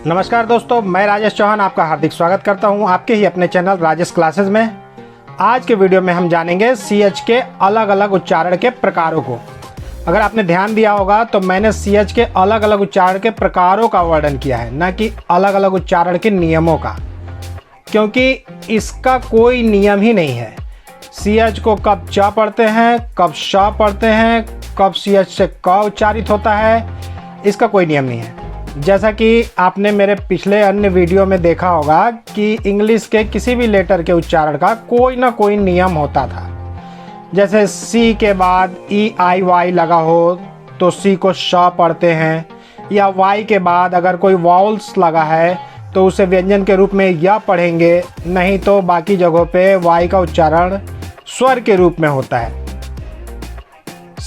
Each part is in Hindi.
नमस्कार दोस्तों, मैं राजेश चौहान आपका हार्दिक स्वागत करता हूं आपके ही अपने चैनल राजेश क्लासेस में। आज के वीडियो में हम जानेंगे CH के अलग अलग उच्चारण के प्रकारों को। अगर आपने ध्यान दिया होगा तो मैंने CH के अलग अलग उच्चारण के प्रकारों का वर्णन किया है, न कि अलग अलग उच्चारण के नियमों का, क्योंकि इसका कोई नियम ही नहीं है। CH को कब च पढ़ते हैं, कब श पढ़ते हैं, कब CH से क उच्चारित होता है, इसका कोई नियम नहीं है। जैसा कि आपने मेरे पिछले अन्य वीडियो में देखा होगा कि इंग्लिश के किसी भी लेटर के उच्चारण का कोई ना कोई नियम होता था। जैसे C के बाद EIY लगा हो तो C को श पढ़ते हैं, या Y के बाद अगर कोई वाउल्स लगा है तो उसे व्यंजन के रूप में या पढ़ेंगे, नहीं तो बाकी जगहों पे Y का उच्चारण स्वर के रूप में होता है।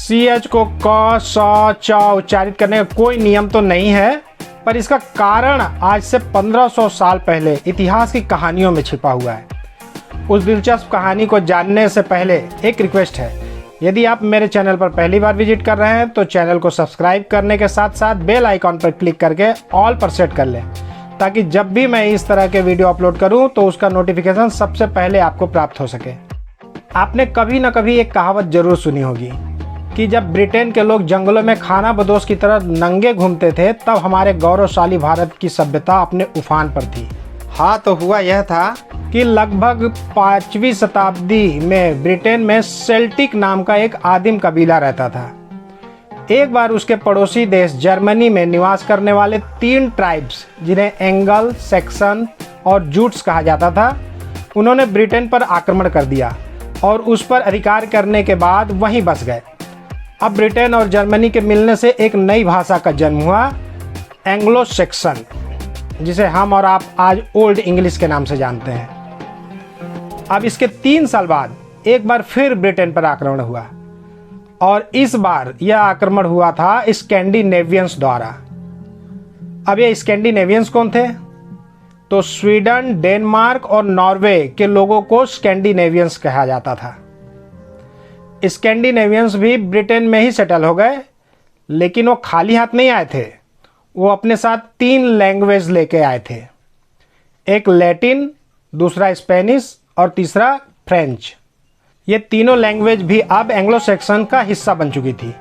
CH को क, स, च उच्चारित करने का कोई नियम तो नहीं है, पर इसका कारण आज से 1500 साल पहले इतिहास की कहानियों में छिपा हुआ है। उस दिलचस्प कहानी को जानने से पहले एक रिक्वेस्ट है, यदि आप मेरे चैनल पर पहली बार विजिट कर रहे हैं तो चैनल को सब्सक्राइब करने के साथ साथ बेल आइकॉन पर क्लिक करके ऑल पर सेट कर लें, ताकि जब भी मैं इस तरह के वीडियो अपलोड करूं तो उसका नोटिफिकेशन सबसे पहले आपको प्राप्त हो सके। आपने कभी ना कभी एक कहावत जरूर सुनी होगी कि जब ब्रिटेन के लोग जंगलों में खाना बदोश की तरह नंगे घूमते थे तब हमारे गौरवशाली भारत की सभ्यता अपने उफान पर थी। हाँ, तो हुआ यह था कि लगभग 5वीं शताब्दी में ब्रिटेन में सेल्टिक नाम का एक आदिम कबीला रहता था। एक बार उसके पड़ोसी देश जर्मनी में निवास करने वाले 3 ट्राइब्स, जिन्हें एंगल, सैक्सन और जूट्स कहा जाता था, उन्होंने ब्रिटेन पर आक्रमण कर दिया और उस पर अधिकार करने के बाद वहीं बस गए। अब ब्रिटेन और जर्मनी के मिलने से एक नई भाषा का जन्म हुआ, एंग्लो सैक्सन, जिसे हम और आप आज ओल्ड इंग्लिश के नाम से जानते हैं। अब इसके 3 साल बाद एक बार फिर ब्रिटेन पर आक्रमण हुआ, और इस बार यह आक्रमण हुआ था स्कैंडिनेवियंस द्वारा। अब ये स्कैंडिनेवियंस कौन थे? तो स्वीडन, डेनमार्क और नॉर्वे के लोगों को स्कैंडिनेवियंस कहा जाता था। स्कैंडिनेवियंस भी ब्रिटेन में ही सेटल हो गए, लेकिन वो खाली हाथ नहीं आए थे। वो अपने साथ 3 लैंग्वेज लेके आए थे, एक लैटिन, दूसरा स्पेनिश और तीसरा फ्रेंच। ये तीनों लैंग्वेज भी अब एंग्लो सैक्सन का हिस्सा बन चुकी थी।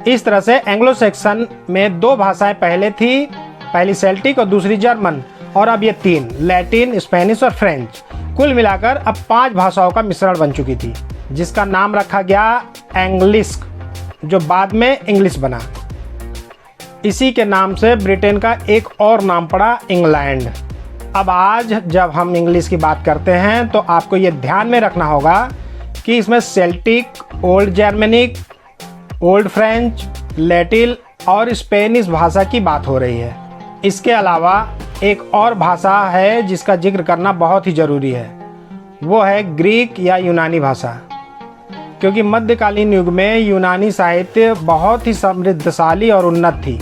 इस तरह से एंग्लो सैक्सन में 2 भाषाएं पहले थी, पहली सेल्टिक और दूसरी जर्मन, और अब ये 3 लैटिन, स्पेनिश और फ्रेंच, कुल मिलाकर अब 5 भाषाओं का मिश्रण बन चुकी थी, जिसका नाम रखा गया एंग्लिश, जो बाद में इंग्लिश बना। इसी के नाम से ब्रिटेन का एक और नाम पड़ा, इंग्लैंड। अब आज जब हम इंग्लिश की बात करते हैं तो आपको ये ध्यान में रखना होगा कि इसमें Celtic, old Germanic, old French, Latin और स्पेनिश भाषा की बात हो रही है। इसके अलावा एक और भाषा है जिसका जिक्र करना बहुत ही ज़रूरी है, वो है ग्रीक या यूनानी भाषा, क्योंकि मध्यकालीन युग में यूनानी साहित्य बहुत ही समृद्धशाली और उन्नत थी।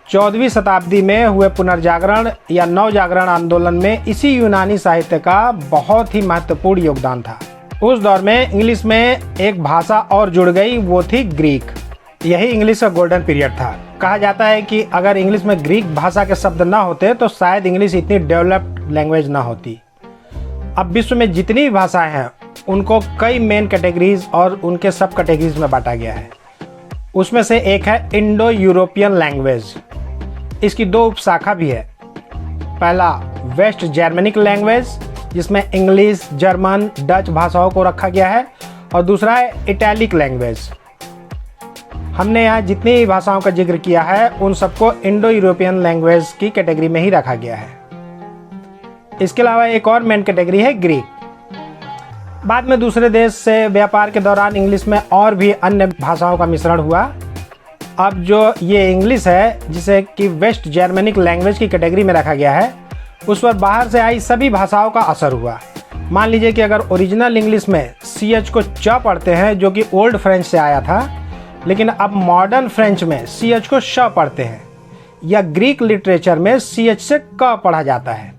14वीं शताब्दी में हुए पुनर्जागरण या नवजागरण आंदोलन में इसी यूनानी साहित्य का बहुत ही महत्वपूर्ण योगदान था। उस दौर में इंग्लिश में एक भाषा और जुड़ गई, वो थी ग्रीक। यही इंग्लिश का गोल्डन पीरियड था। कहा जाता है कि अगर इंग्लिश में ग्रीक भाषा के शब्द ना होते तो शायद इंग्लिश इतनी डेवलप्ड लैंग्वेज ना होती। अब विश्व में जितनी भी भाषाएं हैं उनको कई मेन कैटेगरीज और उनके सब कैटेगरीज में बांटा गया है। उसमें से एक है इंडो यूरोपियन लैंग्वेज। इसकी 2 उपशाखा भी है। पहला वेस्ट जर्मनिक लैंग्वेज, जिसमें इंग्लिश, जर्मन, डच भाषाओं को रखा गया है, और दूसरा है इटैलिक लैंग्वेज। हमने यहाँ जितनी भी भाषाओं का जिक्र किया है उन सबको इंडो यूरोपियन लैंग्वेज की कैटेगरी में ही रखा गया है। इसके अलावा एक और मेन कैटेगरी है ग्रीक। बाद में दूसरे देश से व्यापार के दौरान इंग्लिश में और भी अन्य भाषाओं का मिश्रण हुआ। अब जो ये इंग्लिश है, जिसे कि वेस्ट जर्मनिक लैंग्वेज की कैटेगरी में रखा गया है, उस पर बाहर से आई सभी भाषाओं का असर हुआ। मान लीजिए कि अगर ओरिजिनल इंग्लिश में CH को च पढ़ते हैं, जो कि ओल्ड फ्रेंच से आया था, लेकिन अब मॉडर्न फ्रेंच में CH को श पढ़ते हैं, या ग्रीक लिटरेचर में CH से क पढ़ा जाता है,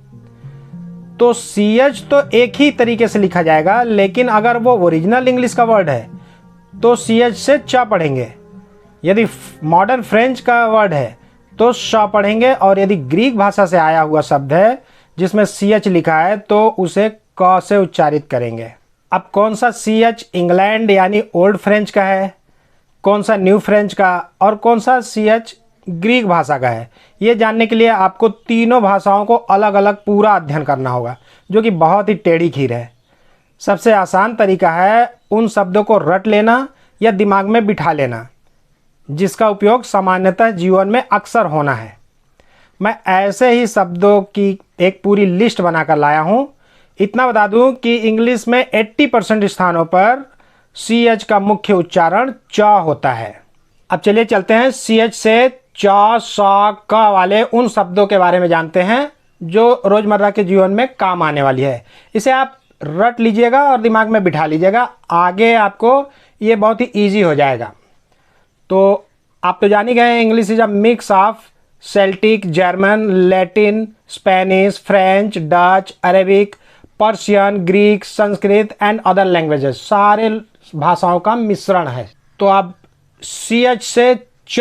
तो CH तो एक ही तरीके से लिखा जाएगा, लेकिन अगर वो ओरिजिनल इंग्लिश का वर्ड है तो CH से च पढ़ेंगे। यदि मॉडर्न फ्रेंच का वर्ड है तो श पढ़ेंगे, और यदि ग्रीक भाषा से आया हुआ शब्द है जिसमें CH लिखा है तो उसे क से उच्चारित करेंगे। अब कौन सा CH इंग्लैंड यानी ओल्ड फ्रेंच का है, कौन सा न्यू फ्रेंच का, और कौन सा CH ग्रीक भाषा का है, ये जानने के लिए आपको तीनों भाषाओं को अलग अलग पूरा अध्ययन करना होगा, जो कि बहुत ही टेढ़ी खीर है। सबसे आसान तरीका है उन शब्दों को रट लेना या दिमाग में बिठा लेना, जिसका उपयोग सामान्यतः जीवन में अक्सर होना है। मैं ऐसे ही शब्दों की एक पूरी लिस्ट बनाकर लाया हूँ। इतना बता दूँ कि इंग्लिश में 80% स्थानों पर CH का मुख्य उच्चारण च होता है। अब चलिए चलते हैं CH से च, स, क वाले उन शब्दों के बारे में जानते हैं जो रोज़मर्रा के जीवन में काम आने वाली है। इसे आप रट लीजिएगा और दिमाग में बिठा लीजिएगा, आगे आपको ये बहुत ही ईजी हो जाएगा। तो आप तो जान ही गए, English is a mix of Celtic, German, Latin, Spanish, French, Dutch, Arabic, Persian, Greek, Sanskrit and other languages, सारे भाषाओं का मिश्रण है। तो अब CH से च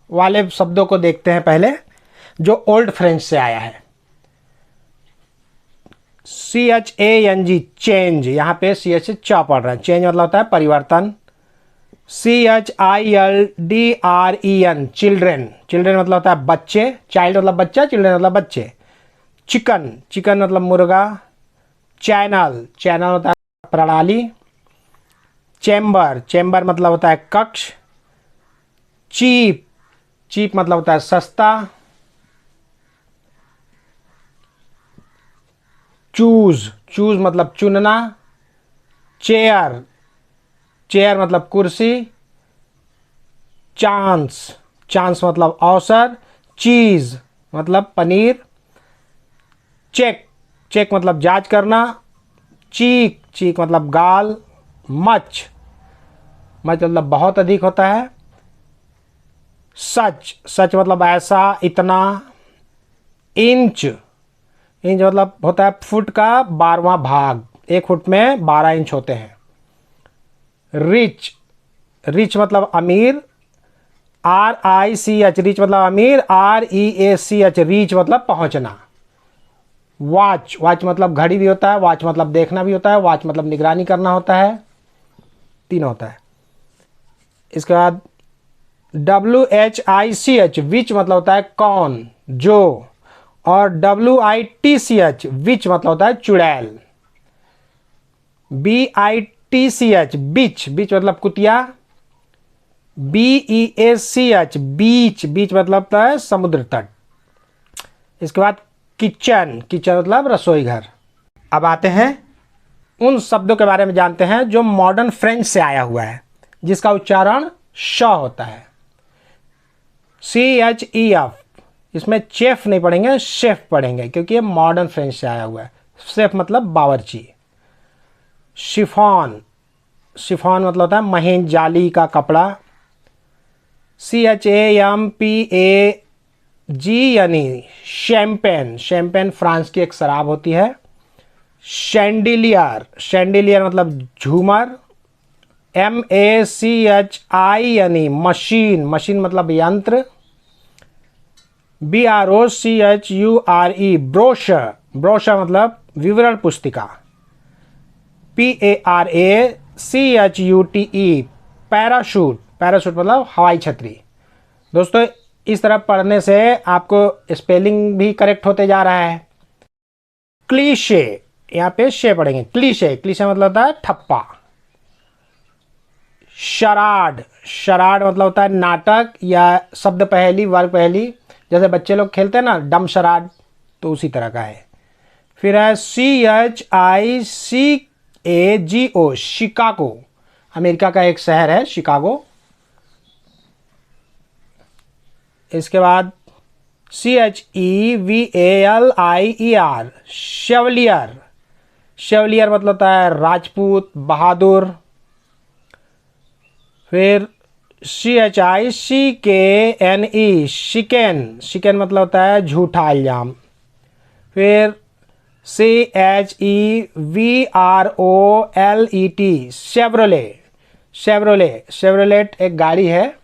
वाले शब्दों को देखते हैं पहले, जो ओल्ड फ्रेंच से आया है। CHANG, चेंज, यहाँ पे CH से च पढ़ रहे हैं। चेंज मतलब होता है परिवर्तन। CHILDREN, चिल्ड्रेन, चिल्ड्रेन मतलब होता है बच्चे, चाइल्ड मतलब बच्चा, चिल्ड्रेन मतलब बच्चे। चिकन, चिकन मतलब मुर्गा। चैनल, चैनल होता है प्रणाली। चैम्बर, चैम्बर मतलब होता है कक्ष। चीप, चीप मतलब होता है सस्ता। चूज, चूज मतलब चुनना। चेयर, चेयर मतलब कुर्सी। चांस, चांस मतलब अवसर। चीज मतलब पनीर। चेक, चेक मतलब जांच करना। चीक, चीक मतलब गाल। मच, मच मतलब बहुत अधिक होता है। सच, सच मतलब ऐसा, इतना। इंच, इंच मतलब होता है फुट का 12वां भाग, 1 फुट में 12 इंच होते हैं। रिच, रिच मतलब अमीर। RICH, रिच मतलब अमीर। REACH, रीच मतलब पहुंचना। वॉच, वॉच मतलब घड़ी भी होता है, वॉच मतलब देखना भी होता है, वॉच मतलब निगरानी करना होता है, 3 होता है। इसके बाद WHICH, विच मतलब होता है कौन, जो, और WITCH, विच मतलब होता है चुड़ैल। BITCH, बिच, बिच मतलब कुतिया। BEACH, बीच, बीच मतलब होता है समुद्र तट। इसके बाद किचन, किचन मतलब रसोई घर। अब आते हैं उन शब्दों के बारे में जानते हैं जो मॉडर्न फ्रेंच से आया हुआ है, जिसका उच्चारण श होता है। CHEF, इसमें चेफ नहीं पढ़ेंगे, शेफ पढ़ेंगे, क्योंकि ये मॉडर्न फ्रेंच से आया हुआ है। शेफ मतलब बावर्ची। शिफॉन, शिफॉन मतलब होता है महीन जाली का कपड़ा। CHAMPAG यानी शैम्पेन, शैम्पेन फ्रांस की एक शराब होती है। शैंडिलियर, शैंडिलियर मतलब झूमर। MACHI यानी मशीन, मशीन मतलब यंत्र। BROCHURE, ब्रोशर, ब्रोशर मतलब विवरण पुस्तिका। PARACHUTE, पैराशूट, पैराशूट मतलब हवाई छतरी। दोस्तों इस तरह पढ़ने से आपको स्पेलिंग भी करेक्ट होते जा रहा है। क्लीशे, यहाँ पे शे पढ़ेंगे। क्लीशे, क्लीशे मतलब होता है ठप्पा। शराड, शराड मतलब होता है नाटक या शब्द पहेली, वर्ग पहेली, जैसे बच्चे लोग खेलते हैं ना डम शराड, तो उसी तरह का है। फिर है CHICAGO, शिकागो, अमेरिका का एक शहर है शिकागो। इसके बाद CHEVALIER, शेवलियर, शेवलियर मतलब होता है राजपूत, बहादुर। फिर CHICKNE, शिकेन, शिकेन मतलब होता है झूठा इल्जाम। फिर CHEVROLET, शेवरोले, शेवरोले, शेवरोलेट एक गाड़ी है।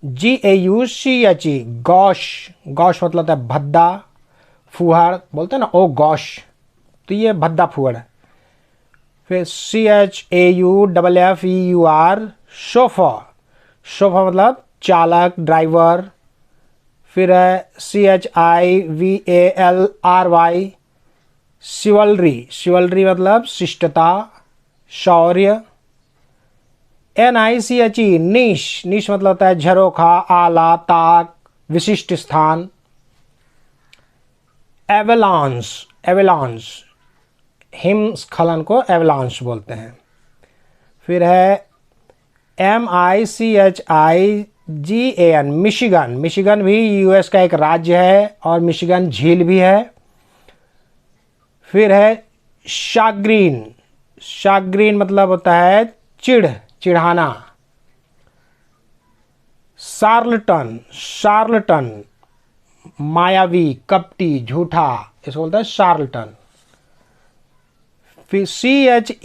GAUCHE, Gosse. गौश मतलब होता है भद्दा फुहार, बोलते हैं ना ओ गौश, तो ये भद्दा फुहार है। फिर CHAUFFEUR, शोफा। शोफा मतलब चालक, ड्राइवर। फिर है CHIVALRY, शिवलरी। शिवलरी मतलब शिष्टता, शौर्य। NICHE, नीश। नीश मतलब होता है झरोखा, आला, ताक, विशिष्ट स्थान। एवलांस। एवलांस, हिमस्खलन को एवलांस बोलते हैं। फिर है MICHIGAN, मिशिगन। मिशिगन भी US का एक राज्य है और मिशिगन झील भी है। फिर है शाग्रीन। शाग्रीन मतलब होता है चिढ़, चिढ़ाना। शार्लटन। शार्लटन मायावी, कपटी, झूठा, इसको बोलते हैं शार्लटन। फिर CHEMISE,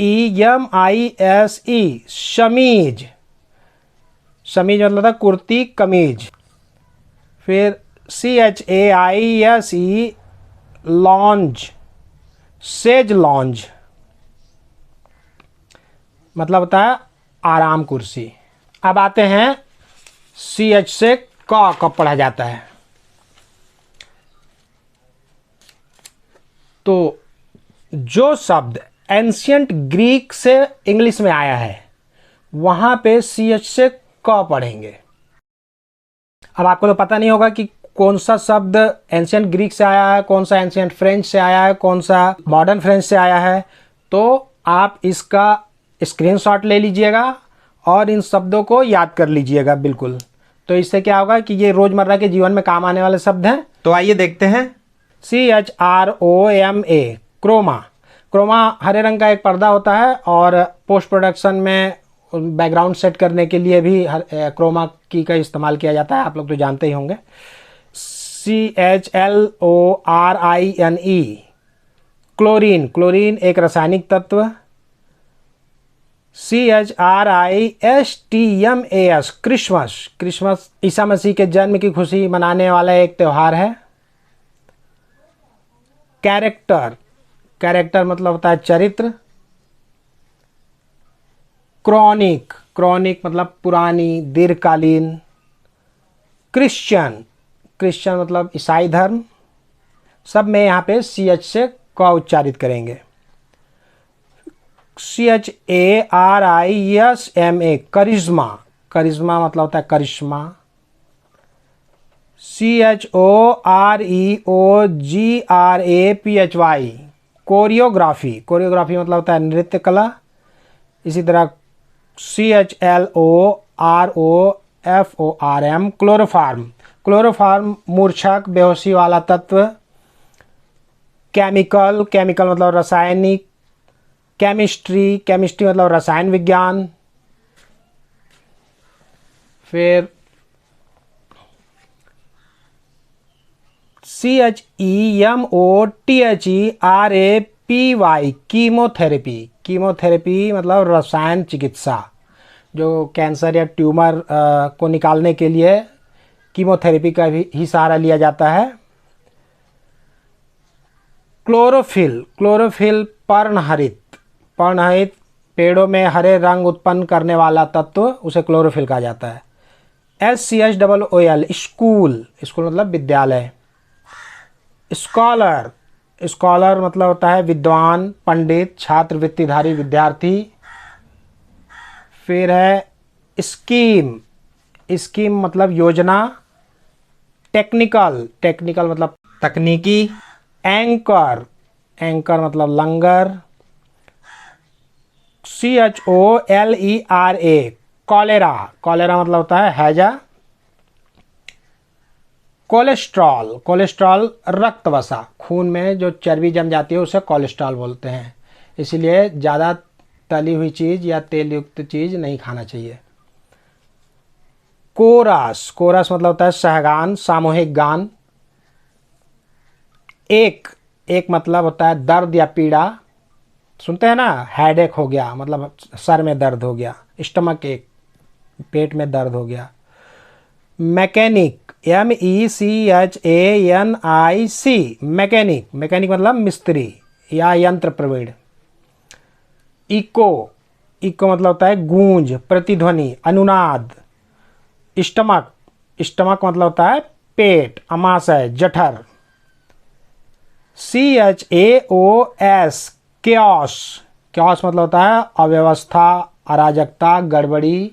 शमीज। शमीज मतलब होता है कुर्ती, कमीज। फिर CHAISE, लॉन्ज। सेज लॉन्ज मतलब होता है आराम कुर्सी। अब आते हैं CH से क कब पढ़ा जाता है। तो जो शब्द एंशियंट ग्रीक से इंग्लिश में आया है वहां पे CH से क पढ़ेंगे। अब आपको तो पता नहीं होगा कि कौन सा शब्द एंशियंट ग्रीक से आया है, कौन सा एंशियंट फ्रेंच से आया है, कौन सा मॉडर्न फ्रेंच से आया है। तो आप इसका स्क्रीनशॉट ले लीजिएगा और इन शब्दों को याद कर लीजिएगा बिल्कुल। तो इससे क्या होगा कि ये रोजमर्रा के जीवन में काम आने वाले शब्द हैं। तो आइए देखते हैं। CHROMA, Croma. क्रोमा हरे रंग का एक पर्दा होता है और पोस्ट प्रोडक्शन में बैकग्राउंड सेट करने के लिए भी क्रोमा की का इस्तेमाल किया जाता है, आप लोग तो जानते ही होंगे। CHLORINE, chlorine. क्लोरीन एक रासायनिक तत्व। CHRISTMAS, Christmas. Christmas Isa Masih के जन्म की खुशी मनाने वाला एक त्यौहार है। कैरेक्टर। कैरेक्टर मतलब होता है चरित्र। क्रॉनिक। क्रॉनिक मतलब पुरानी, दीर्घकालीन। क्रिश्चियन। क्रिश्चियन मतलब ईसाई धर्म। सब में यहाँ पे CH से क उच्चारित करेंगे। CHARISMA, करिश्मा। करिश्मा मतलब होता है करिश्मा। CHOREOGRAPHY, choreography. कोरियोग्राफी मतलब होता है नृत्य कला। इसी तरह CHLOROFORM, क्लोरोफार्म। क्लोरोफार्म मूर्छक, बेहोशी वाला तत्व। केमिकल। केमिकल मतलब रासायनिक। केमिस्ट्री। केमिस्ट्री मतलब रसायन विज्ञान। फिर CHEMOTHERAPY, कीमोथेरेपी। कीमोथेरेपी मतलब रसायन चिकित्सा, जो कैंसर या ट्यूमर को निकालने के लिए कीमोथेरेपी का ही सहारा लिया जाता है। क्लोरोफिल। क्लोरोफिल पर्णहरित। पर्णहरित पेड़ों में हरे रंग उत्पन्न करने वाला तत्व, उसे क्लोरोफिल कहा जाता है। SCHOOL, school. स्कूल मतलब विद्यालय। स्कॉलर। स्कॉलर मतलब होता है विद्वान, पंडित, छात्रवृत्तिधारी विद्यार्थी। फिर है स्कीम। स्कीम मतलब योजना। टेक्निकल। टेक्निकल मतलब तकनीकी। एंकर। एंकर मतलब लंगर। CHOLERA, cholera. कॉलेरा मतलब होता है हैजा। कोलेस्ट्रॉल। कोलेस्ट्रॉल रक्त वसा, खून में जो चर्बी जम जाती है उसे कोलेस्ट्रॉल बोलते हैं। इसलिए ज़्यादा तली हुई चीज़ या तेल युक्त चीज़ नहीं खाना चाहिए। कोरस। कोरस मतलब होता है सहगान, सामूहिक गान। एक। एक मतलब होता है दर्द या पीड़ा, सुनते हैं ना, हेडेक हो गया मतलब सर में दर्द हो गया। स्टमक एक, पेट में दर्द हो गया। मैकेनिक, MECHANIC, मैकेनिक, मैकेनिक मतलब मिस्त्री या यंत्र प्रवीण। इको, इको मतलब होता है गूंज, प्रतिध्वनि, अनुनाद। स्टमक, स्टमक मतलब होता है पेट, अमाशय, जठर। CHAOS, क्योस, क्योस मतलब होता है अव्यवस्था, अराजकता, गड़बड़ी।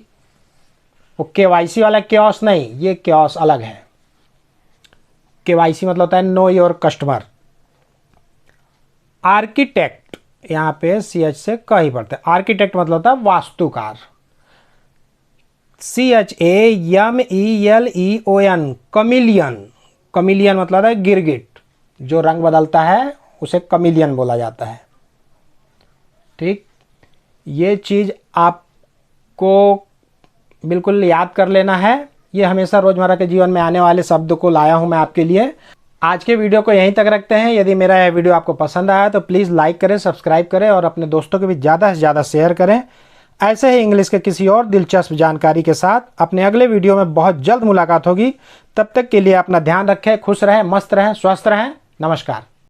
वो KYC वाला क्योस नहीं, ये क्योस अलग है। KYC मतलब होता है नो योर कस्टमर। आर्किटेक्ट, यहाँ पे CH से क ही पड़ता है। आर्किटेक्ट मतलब होता है वास्तुकार। CHAMELEON, कमिलियन, कमिलियन मतलब होता है गिरगिट, जो रंग बदलता है उसे कमिलियन बोला जाता है। ठीक, ये चीज़ आपको बिल्कुल याद कर लेना है। ये हमेशा रोज़मर्रा के जीवन में आने वाले शब्द को लाया हूँ मैं आपके लिए। आज के वीडियो को यहीं तक रखते हैं। यदि मेरा यह वीडियो आपको पसंद आया तो प्लीज़ लाइक करें, सब्सक्राइब करें और अपने दोस्तों के भी ज़्यादा से ज़्यादा शेयर करें। ऐसे ही इंग्लिश के किसी और दिलचस्प जानकारी के साथ अपने अगले वीडियो में बहुत जल्द मुलाकात होगी। तब तक के लिए अपना ध्यान रखें, खुश रहें, मस्त रहें, स्वस्थ रहें। नमस्कार।